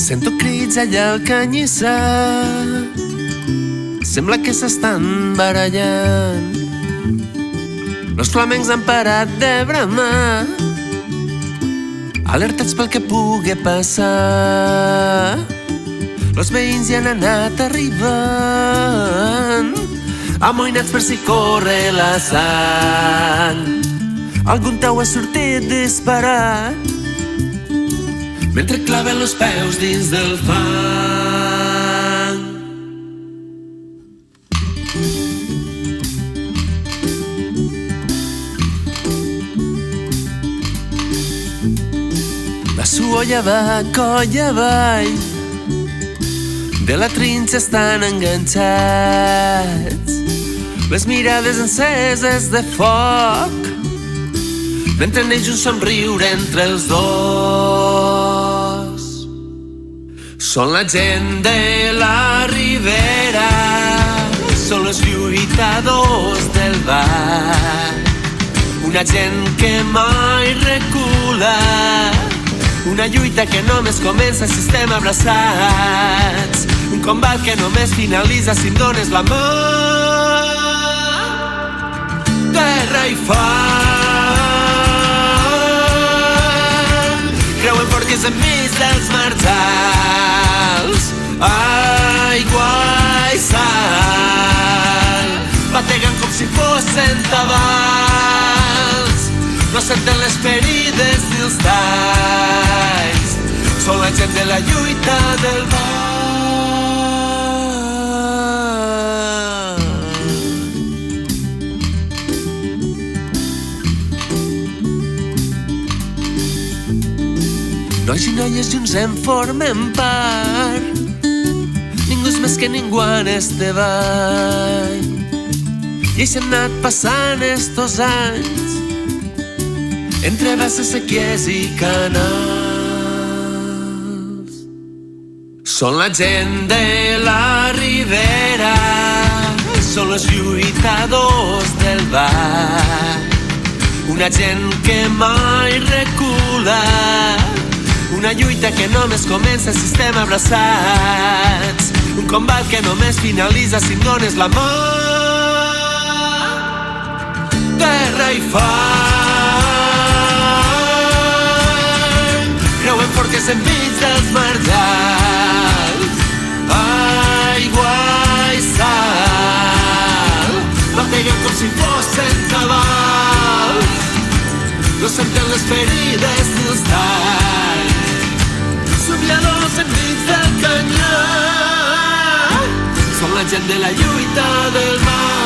Sento crits allà al canyissar, sembla que s'estan barallant. Los flamencs han parat de bramar, alertats pel que pugui passar. Los veïns hi han anat arribant, amoïnats per si corre la sang. Algun tau ha sortit disparat, mentre claven los peus dins del fang. La suolla va coll avall, de la trinxa estan enganxats, les mirades enceses de foc, mentre neix un somriure entre els dos. Són la gent de la Ribera, són els lluitadors del bar, una gent que mai recula, una lluita que només comença si estem abraçats, un combat que només finalitza si em dones la mà. Terra i fang creuen forques enmig dels marjals, aigua i sal bateguen com si fossin tabals. No senten les ferides ni els talls, són la gent de la lluita del bar. Nois i noies junts en formem part, ningú és més que ningú en este ball. I així han anat passant estos anys, entre basses, sequies i canals. Són la gent de la Ribera, són els lluitadors del bar, una gent que mai recula, una lluita que només comença si estem abraçats, un combat que només finalitza si em dones la mà. Terra i fang creuen forques enmig dels marjals, aigua i sal bateguen com si fossin tabals. No senten les ferides ni els talls, somiadors enmig del canyar, són la gent de la lluita del mar.